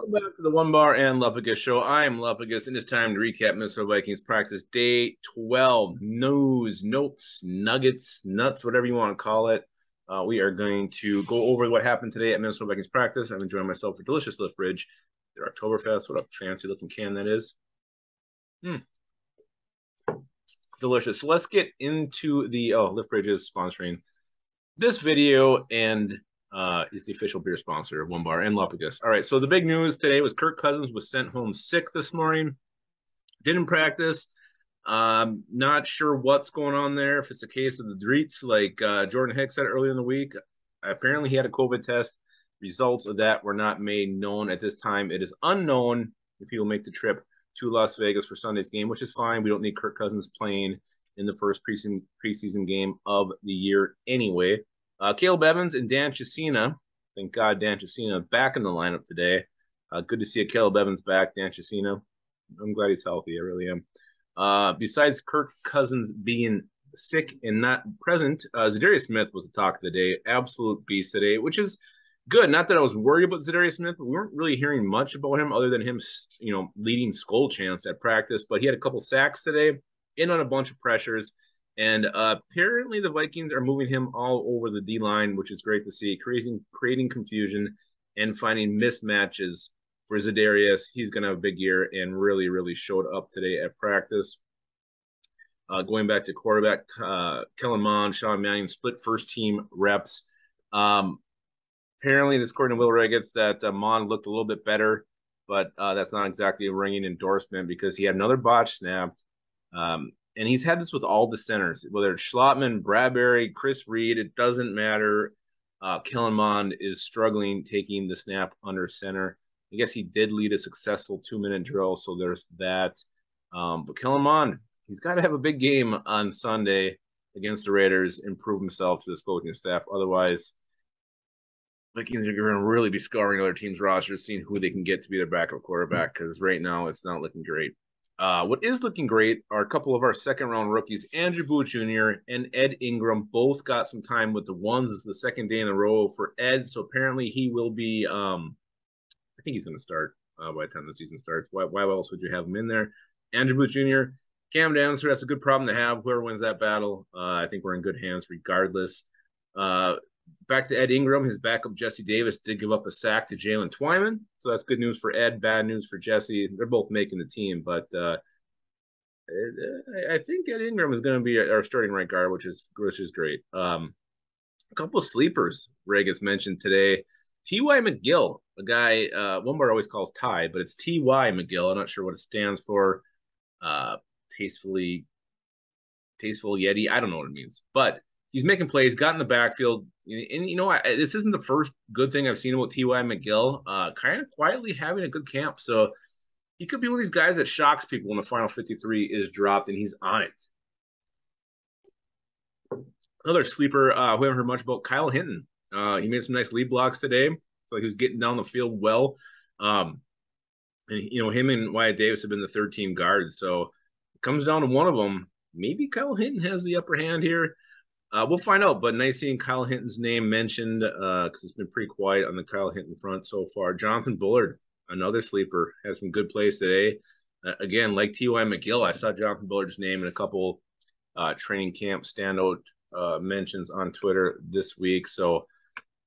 Welcome back to the Onebar and Lupagus show. I am Lupagus, and it's time to recap Minnesota Vikings practice day 12. News, notes, nuggets, nuts, whatever you want to call it. We are going to go over what happened today at Minnesota Vikings practice. I'm enjoying myself a delicious Lift Bridge. Their Oktoberfest. What a fancy looking can that is. Delicious. So let's get into the Lift Bridge is sponsoring this video and is the official beer sponsor of Onebar and Lupagus. All right, so the big news today was Kirk Cousins was sent home sick this morning. Didn't practice. Not sure what's going on there. If it's a case of the Dreets, like Jordan Hicks said earlier in the week. Apparently he had a COVID test. Results of that were not made known at this time. It is unknown if he will make the trip to Las Vegas for Sunday's game, which is fine. We don't need Kirk Cousins playing in the first preseason game of the year anyway. Caleb Evans and Dan Shasina, thank God Dan Shasina back in the lineup today. Good to see a Caleb Evans back, Dan Shasina. I'm glad he's healthy. I really am. Besides Kirk Cousins being sick and not present, Zadaria Smith was the talk of the day. Absolute beast today, which is good. Not that I was worried about Zadaria Smith, but we weren't really hearing much about him other than him, leading skull chants at practice. But he had a couple sacks today, in on a bunch of pressures. And apparently the Vikings are moving him all over the D-line, which is great to see, creating confusion and finding mismatches for Zadarius. He's going to have a big year and really, really showed up today at practice. Going back to quarterback, Kellen Mond, Sean Manning split first-team reps. Apparently, this according to Will Riggins, that Mond looked a little bit better, but that's not exactly a ringing endorsement because he had another botch snapped. And he's had this with all the centers, whether it's Schlotman, Bradbury, Chris Reed, it doesn't matter. Kellen Mond is struggling taking the snap under center. I guess he did lead a successful 2-minute drill, so there's that. But Kellen Mond, he's got to have a big game on Sunday against the Raiders and prove himself to this coaching staff. Otherwise, Vikings are going to really be scouring other teams' rosters, seeing who they can get to be their backup quarterback, because right now it's not looking great. What is looking great are a couple of our second-round rookies, Andrew Booth Jr. and Ed Ingram. Both got some time with the ones. This is the second day in a row for Ed, so apparently he will be I think he's going to start by the time the season starts. Why else would you have him in there? Andrew Booth Jr., Cam Dancer, that's a good problem to have. Whoever wins that battle, I think we're in good hands regardless. Back to Ed Ingram, his backup Jesse Davis did give up a sack to Jalen Twyman, so that's good news for Ed, bad news for Jesse. They're both making the team, but I think Ed Ingram is going to be our starting right guard, which is great. A couple of sleepers Regas mentioned today. T.Y. McGill, a guy Onebar always calls Ty, but it's T.Y. McGill. I'm not sure what it stands for. Tasteful Yeti. I don't know what it means, but he's making plays, got in the backfield. And this isn't the first good thing I've seen about T.Y. McGill. Kind of quietly having a good camp. So he could be one of these guys that shocks people when the final 53 is dropped and he's on it. Another sleeper we haven't heard much about, Kyle Hinton. He made some nice lead blocks today. So he was getting down the field well. And him and Wyatt Davis have been the third team guards. So it comes down to one of them. Maybe Kyle Hinton has the upper hand here. We'll find out, but nice seeing Kyle Hinton's name mentioned because it's been pretty quiet on the Kyle Hinton front so far. Jonathan Bullard, another sleeper, has some good plays today. Again, like T.Y. McGill, I saw Jonathan Bullard's name in a couple training camp standout mentions on Twitter this week. So,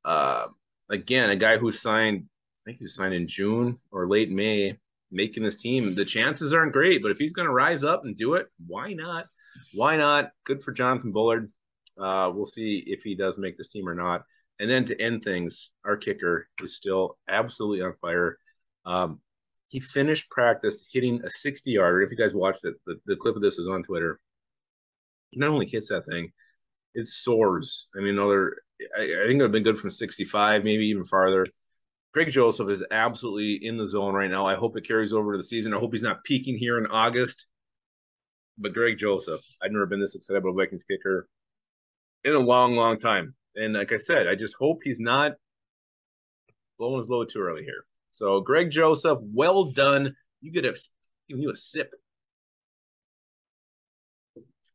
again, a guy who signed, I think he was signed in June or late May, making this team. The chances aren't great, but if he's going to rise up and do it, why not? Why not? Good for Jonathan Bullard. We'll see if he does make this team or not. And then to end things, our kicker is still absolutely on fire. He finished practice hitting a 60-yarder. If you guys watched it, the clip of this is on Twitter. He not only hits that thing, it soars. I mean, I think it would have been good from 65, maybe even farther. Greg Joseph is absolutely in the zone right now. I hope it carries over to the season. I hope he's not peaking here in August. But Greg Joseph, I've never been this excited about a Vikings kicker in a long, long time. And like I said, I just hope he's not blowing his load too early here. So Greg Joseph, well done. You could have given you a sip.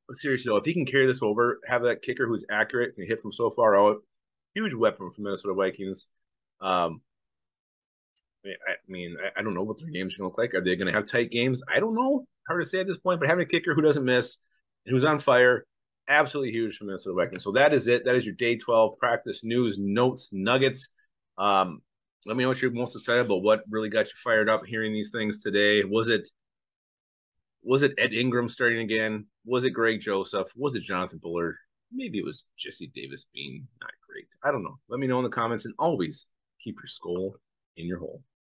But seriously, though, if he can carry this over, have that kicker who's accurate, can hit from so far out, huge weapon for Minnesota Vikings. I don't know what their games are going to look like. Are they going to have tight games? I don't know. Hard to say at this point, but having a kicker who doesn't miss and who's on fire, absolutely huge for Minnesota Vikings. So that is it. That is your day 12 practice news, notes, nuggets. Let me know what you're most excited about. What really got you fired up hearing these things today? Was it Ed Ingram starting again? Was it Greg Joseph? Was it Jonathan Bullard? Maybe it was Jesse Davis being not great. I don't know. Let me know in the comments, and always keep your skull in your hole.